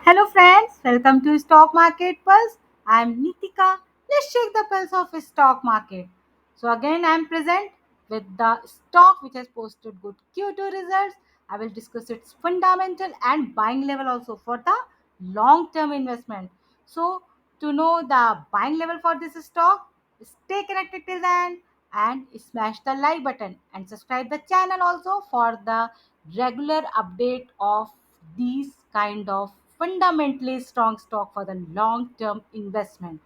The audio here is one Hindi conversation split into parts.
Hello friends, welcome to Stock Market Pulse. I'm Nitika. Let's check the pulse of stock market. So again I'm present with the stock which has posted good Q2 results. I will discuss its fundamental and buying level also for the long term investment. So to know the buying level for this stock, stay connected till the end and smash the like button and subscribe the channel also for the regular update of these kind of fundamentally strong stock for the long term investment.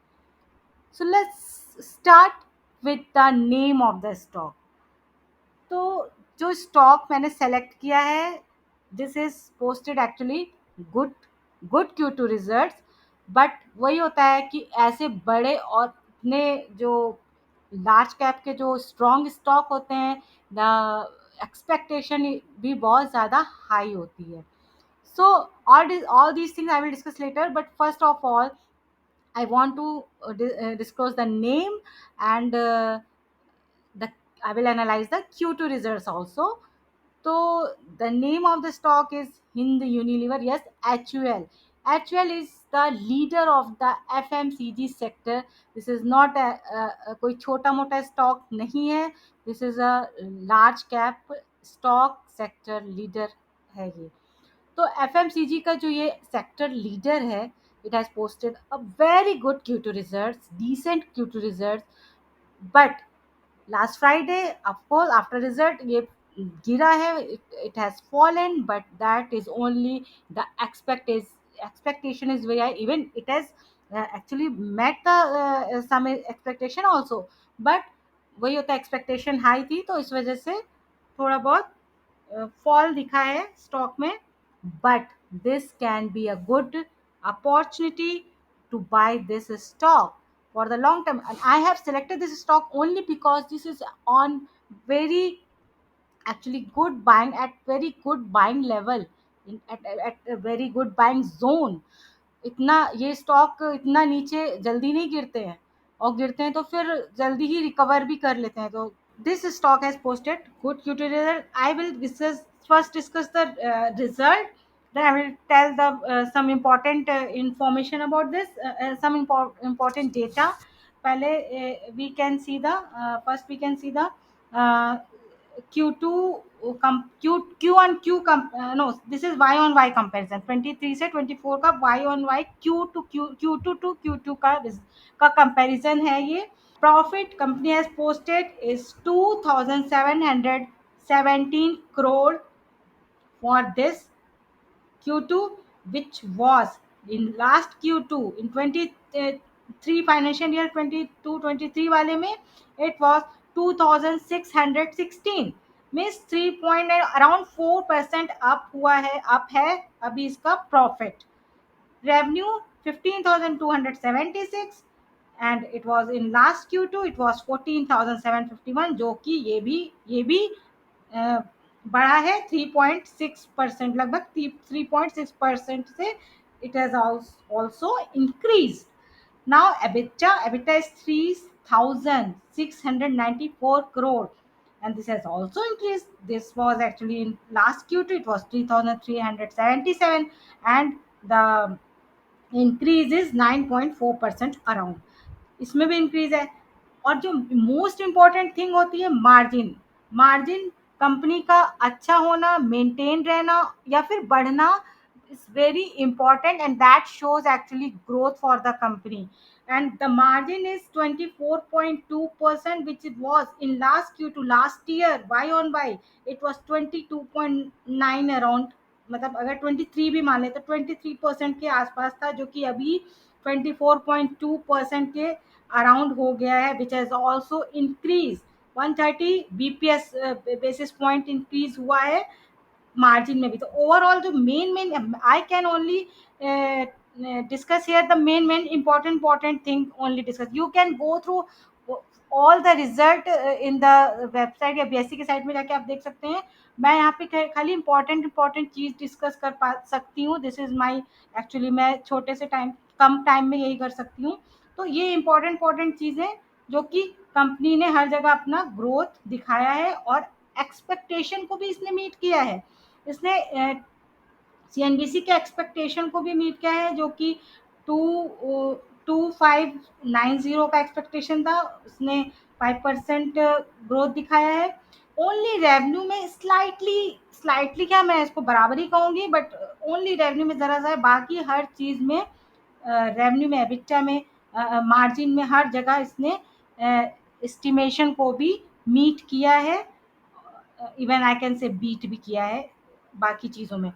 So let's start with the name of the stock. तो जो स्टॉक मैंने सेलेक्ट किया है, this is posted actually good good Q two result, but वही होता है कि ऐसे बड़े और इतने जो लार्ज कैप के जो स्ट्रॉन्ग स्टॉक होते हैं, द एक्सपेक्टेशन भी बहुत ज़्यादा हाई होती है. So all these things I will discuss later. But first of all, I want to disclose the name and the I will analyze the Q2 results also. So the name of the stock is Hind Unilever. Yes, HUL. HUL is the leader of the FMCG sector. This is not a कोई छोटा मोटा stock नहीं है. This is a large cap stock sector leader है ये. तो एफएमसीजी का जो ये सेक्टर लीडर है, it has posted a very good Q two results, decent Q two results, but last Friday of course after result ये गिरा है, it has fallen, but that is only the expectation is very high. Even it has actually met the some expectation also, but वही होता है, एक्सपेक्टेशन हाई थी तो इस वजह से थोड़ा बहुत फॉल दिखा है स्टॉक में. But this can be a good opportunity to buy this stock for the long term, and I have selected this stock only because this is on very actually good buying, at very good buying level, at a very good buying zone. इतना ये स्टॉक इतना नीचे जल्दी नहीं गिरते हैं, और गिरते हैं तो फिर जल्दी ही रिकवर भी कर लेते हैं. तो this stock has posted good Q2 result. I will discuss the result. Then I will tell the some important information about this, some important data. पहले we can see the first we can see the uh, Q2 Q on Q no, this is Y on Y comparison. 23 से 24 का Y on Y Q to Q2 to Q2 का comparison है ये. Profit company has posted is 2,717 crore for this Q2, which was in last Q2 in 23 financial year 22-23 वाले में it was 2,616, means 3 point around 4% up हुआ है, अप है अभी इसका profit. Revenue 15,276, and it was in last Q2 it was 14,751, जो कि ये भी अ, बढ़ा है 3.6%, लगभग 3.6% से it has also increased. Now EBITDA is 3,694 crore, and this has also increased. This was actually in last Q2 it was 3,377, and the increase is 9.4% around, इसमें भी इंक्रीज है. और जो मोस्ट इम्पॉर्टेंट थिंग होती है मार्जिन. मार्जिन कंपनी का अच्छा होना, मेंटेन रहना या फिर बढ़ना is very important, and that shows actually growth for the company. And the margin is 24.2%, which it was in last Q2 last year. Y on Y it was 22.9 around, मतलब अगर 23 भी मान ले तो 23% के आसपास था, जो कि अभी 24.2% के अराउंड हो गया है, which has also increase 130 BPS basis point increase हुआ है मार्जिन में भी. तो ओवरऑल जो main I can only discuss here the main important thing, only discuss. You can go through all the result in the website या बीएससी के साइट में जाके आप देख सकते हैं. मैं यहाँ पे खाली इंपॉर्टेंट चीज डिस्कस कर पा सकती हूँ. दिस इज माई एक्चुअली, मैं छोटे से कम टाइम में यही कर सकती हूँ. तो ये इंपॉर्टेंट चीजें जो कि कंपनी ने हर जगह अपना ग्रोथ दिखाया है, और एक्सपेक्टेशन को भी इसने मीट किया है. इसने सीएनबीसी के एक्सपेक्टेशन को भी मीट किया है, जो कि टू 2590 का एक्सपेक्टेशन था, उसने 5% ग्रोथ दिखाया है। ओनली रेवेन्यू में स्लाइटली, स्लाइटली क्या, मैं इसको बराबर ही कहूंगी, बट ओनली रेवेन्यू में जरा सा है, बाकी हर चीज में, रेवेन्यू में, एबिटा में, मार्जिन में, हर जगह इसने एस्टिमेशन को भी मीट किया है, even I can say beat भी किया है बाकी चीज़ों में।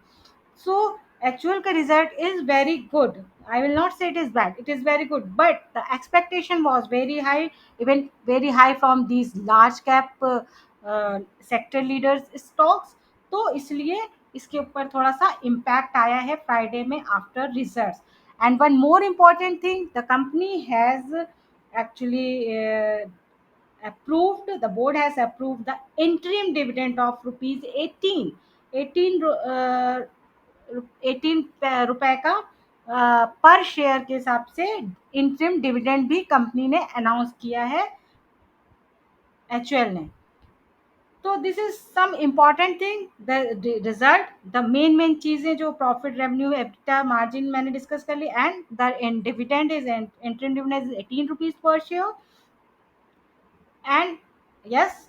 So actual का result is very good. I will not say it is bad. It is very good. But the expectation was very high, even very high from these large cap sector leaders stocks. तो इसलिए इसके ऊपर थोड़ा सा impact आया है फ्राइडे में after results. And one more important thing, the company has actually approved, the board has approved the interim dividend of rupees 18, 18 18 रुपए का पर शेयर के हिसाब से इंटरिम डिविडेंड भी कंपनी ने अनाउंस किया है, एचयूएल ने। तो this is some important thing, the result, the main चीजें जो प्रॉफिट, रेवेन्यू, एबिटा, मार्जिन मैंने डिस्कस कर ली, and the dividend is, interim dividend is 18 rupees per share. And yes,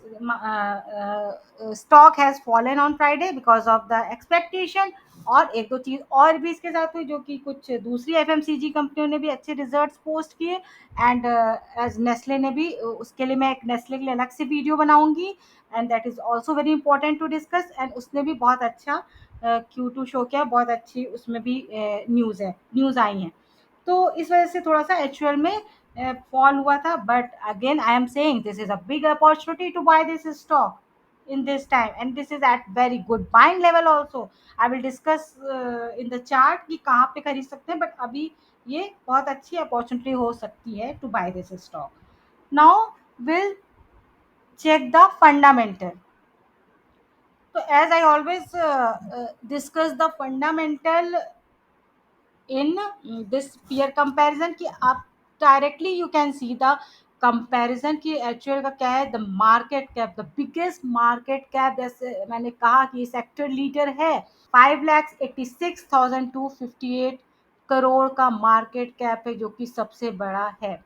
stock has fallen on Friday because of the expectation। और एक दो चीज और भी इसके साथ हुई, जो कि कुछ दूसरी एफएमसीजी कंपनियों ने भी अच्छे रिजल्ट्स पोस्ट किए, एंड एज नेस्ले ने भी, उसके लिए मैं एक नेस्ले के लिए अलग से वीडियो बनाऊंगी, and that is also very important to discuss. And उसने भी बहुत अच्छा Q2 शो किया, बहुत अच्छी उसमें भी न्यूज़ आई हैं। तो इस वजह से थोड़ा सा एचयूएल में फॉल हुआ था, but again I am saying this is a big opportunity to buy this stock in this time, and this is at very good buying level also। I will discuss in the chart कि कहाँ पे खरीद सकते हैं, बट अभी ये बहुत अच्छी अपॉर्चुनिटी हो सकती है to buy this stock. Now will check the fundamental। तो as I always discuss the fundamental in this peer comparison, कि आप directly you can see the comparison की एक्चुअल का क्या है। The market cap, the biggest market cap, जैसे मैंने कहा कि सेक्टर लीडर है, 5,86,258 करोड़ का मार्केट कैप है, जो कि सबसे बड़ा है।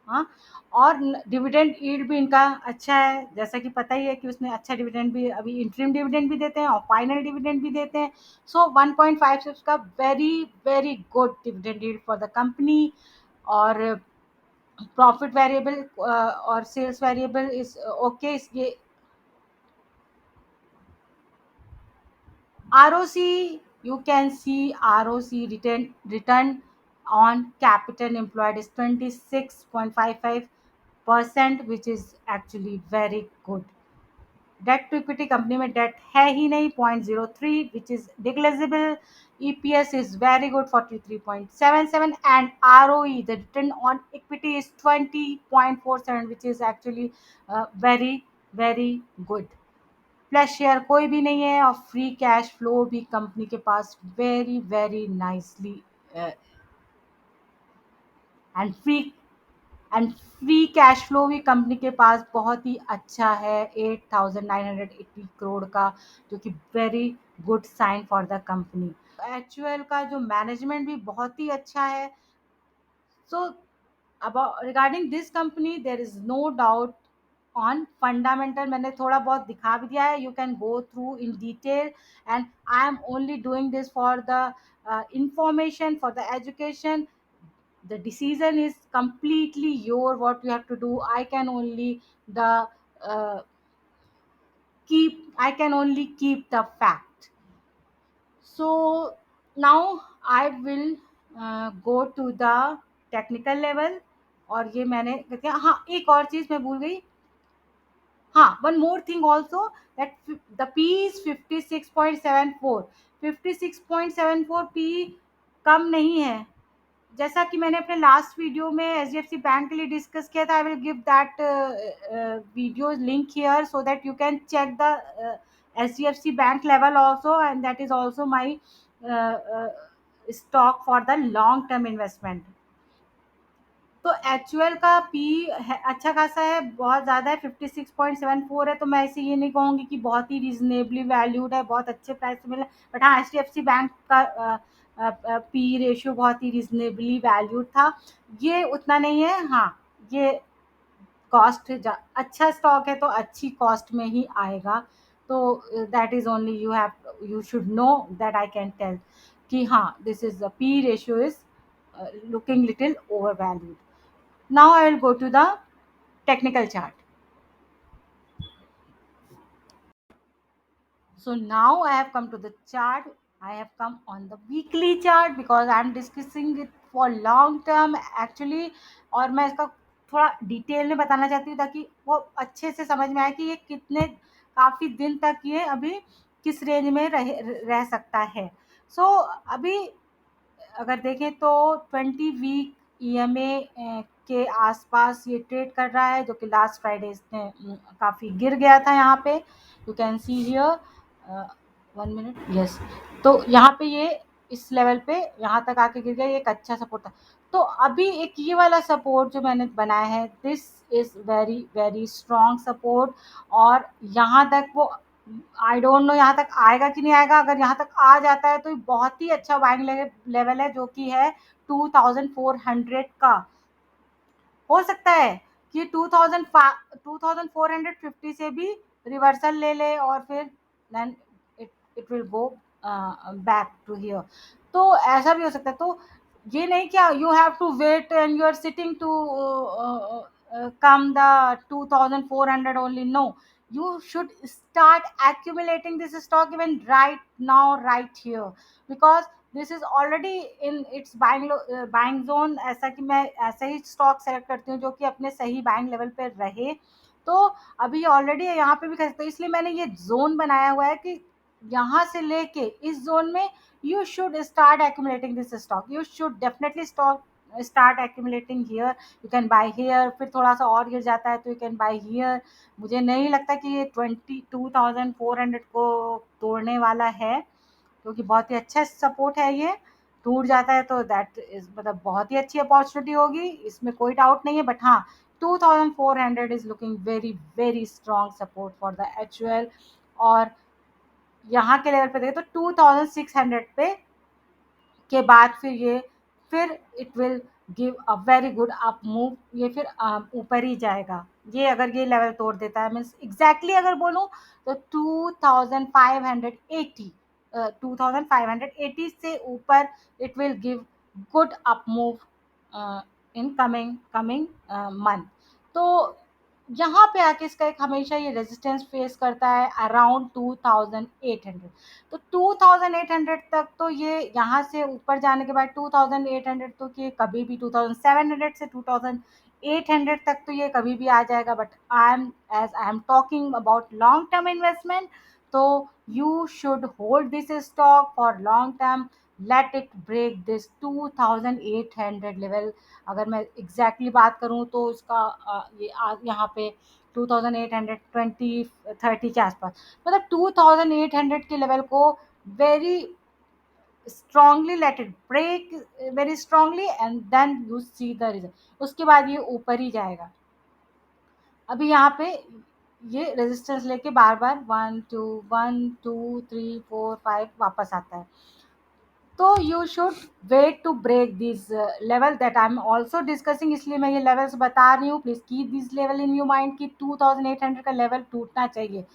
हाँ, और डिविडेंड यील्ड भी इनका अच्छा है, जैसा कि पता ही है कि उसने अच्छा डिविडेंड भी, अभी इंटरिम डिविडेंड भी देते हैं और फाइनल डिविडेंड भी देते हैं। सो 1.56 का very very good dividend yield for the company. और प्रॉफिट वेरिएबल और सेल्स वेरिएबल इज ओके। ये ROC, you can see ROC, return on capital employed is 26.55%, which is actually very good। Debt to equity company में डेट है ही नहीं, 0.03, which is negligible। EPS is very good, 43.77, and ROE, the return on equity, is 20.47, which is actually very very good। Plus share कोई भी नहीं है, और फ्री कैश फ्लो भी कंपनी के पास very very nicely, and free cash flow भी कंपनी के पास बहुत ही अच्छा है, 8,980 करोड़ का, जो कि very good sign for the company. Actual का जो मैनेजमेंट भी बहुत ही अच्छा है। सो about regarding this company there is no doubt on fundamental, मैंने थोड़ा बहुत दिखा भी दिया है, you can go through in detail, and I am only doing this for the information, for the education। the decision is completely your, what you have to do, I can only the uh, I can only keep the fact। so now I will go to the technical level। और ये मैंने कहते हैं, हाँ एक और चीज मैं भूल गई, हाँ one more thing also, that the P is 56.74, 56.74 P कम नहीं है। जैसा कि मैंने अपने लास्ट वीडियो में एचडीएफसी बैंक के लिए डिस्कस किया था, I will give that video link here, so that you can check the HDFC bank level also, and that is also my stock for the long term investment. तो एक्चुअल का पी है अच्छा खासा है, बहुत ज़्यादा है, 56.74 है, तो मैं ऐसे ये नहीं कहूँगी कि बहुत ही रीजनेबली वैल्यूड है, बहुत अच्छे प्राइस पे मिला। बट हाँ, HDFC बैंक का पी रेशियो बहुत ही रीजनेबली वैल्यूड था। ये उतना नहीं है। हाँ, ये कॉस्ट अच्छा स्टॉक है तो अच्छी कॉस्ट में ही आएगा। तो that is only you should know that I can tell कि हाँ, this is the P ratio is looking little overvalued. Now I will go to the technical chart. So now I have come to the chart. I have come on the weekly chart because I am discussing it for long term actually. और मैं इसका थोड़ा डिटेल में बताना चाहती हूँ ताकि वो अच्छे से समझ में आए कि ये कितने काफ़ी दिन तक ये अभी किस रेंज में रह सकता है। सो अभी अगर देखें तो 20 वीक ईएमए के आसपास ये ट्रेड कर रहा है, जो कि लास्ट फ्राइडे इसने काफ़ी गिर गया था यहाँ पे। You can see here 1 minute, yes. तो यहाँ पे ये इस लेवल पे यहाँ तक आके गिर गया, ये एक अच्छा सपोर्ट था। तो अभी एक ये वाला सपोर्ट जो मैंने बनाया है, this is very very strong support. और यहाँ तक वो आई डोंट नो यहाँ तक आएगा कि नहीं आएगा। अगर यहाँ तक आ जाता है तो ये बहुत ही अच्छा बाइंग लेवल है, जो कि है 2400 का। हो सकता है कि 2450 से भी रिवर्सल ले ले और फिर then it it will go back to here. तो ऐसा भी हो सकता है। तो ये नहीं क्या you have to wait and you are sitting to come the 2400 only. No, you should start accumulating this stock even right now, right here, because this is already in its buying zone. ऐसा कि मैं ऐसा ही स्टॉक सेलेक्ट करती हूँ जो कि अपने सही बाइंग लेवल पे रहे। तो अभी ऑलरेडी यहाँ पे भी कर सकते हो, इसलिए मैंने ये जोन बनाया हुआ है कि यहाँ से लेके इस जोन में you should start accumulating this stock. You should definitely stock start accumulating here. You can buy here, फिर थोड़ा सा और गिर जाता है तो यू कैन बाय हियर। मुझे नहीं लगता कि ये 22,400 को तोड़ने वाला है, क्योंकि बहुत ही अच्छा सपोर्ट है ये। टूट जाता है तो दैट इज मतलब बहुत ही अच्छी अपॉर्चुनिटी होगी, इसमें कोई डाउट नहीं है। बट हाँ, 2400 is looking very very strong support for the HUL. और यहाँ के लेवल पे देखें तो 2600 पे के बाद फिर it will give a very good up move. ये फिर ऊपर ही जाएगा। ये अगर ये लेवल तोड़ देता है, मीन्स एग्जैक्टली अगर बोलूँ तो 2580, 2580 से ऊपर it will give good up move in coming month. तो यहाँ पे आके इसका एक हमेशा ये रेजिस्टेंस फेस करता है अराउंड 2800। तो 2800 तक तो ये यहाँ से ऊपर जाने के बाद 2800 तो ये कभी भी 2700 से 2800 तक तो ये कभी भी आ जाएगा। But I am talking about long term investment, तो you should hold this stock for long term. Let it break this 2800 level. अगर मैं एग्जैक्टली बात करूँ तो इसका ये यहाँ पे 2820-30 के आसपास, मतलब 2800 के लेवल को very strongly let it break very strongly and then you see the result. उसके बाद ये ऊपर ही जाएगा। अभी यहाँ पे ये रेजिस्टेंस लेके बार बार 1 2 1 2 3 4 5 वापस आता है। तो you should wait to break this level that I am also discussing, इसलिए मैं ये लेवल्स बता रही हूँ। Please keep this level in your mind कि 2800 का लेवल टूटना चाहिए।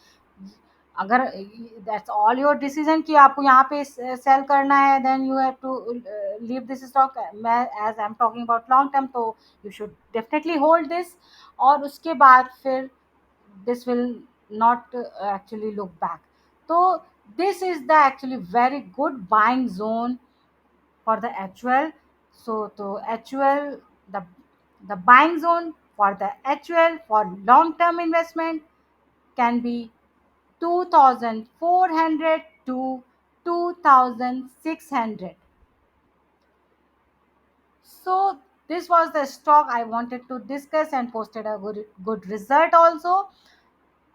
अगर दैट्स ऑल योर डिसीजन कि आपको यहाँ पे सेल करना है, then you have to leave this stock. मैं as I am talking about long term, तो you should definitely hold this. और उसके बाद फिर this will not actually look back. So this is the actually very good buying zone for the HUL. So HUL, the the buying zone for the HUL for long term investment can be 2400 to 2600. So this was the stock I wanted to discuss and posted a good result also.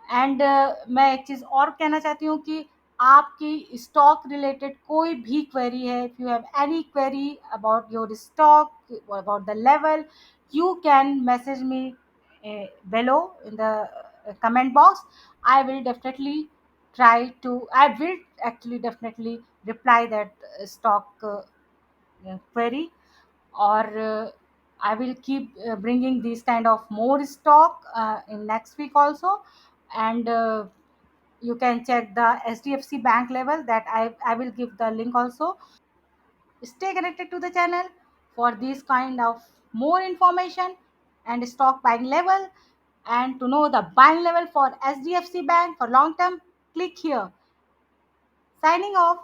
And मैं एक चीज़ और कहना चाहती हूँ कि आपकी स्टॉक रिलेटेड कोई भी क्वेरी है, if you have any query about your stock, about the level, you can message me below in the comment box. I will definitely I will actually definitely reply that stock query, or I will keep bringing these kind of more stock in next week also. And you can check the SDFC bank level, that I will give the link also. Stay connected to the channel for this kind of more information and stock buying level. And to know the buying level for SDFC bank for long term, click here. Signing off.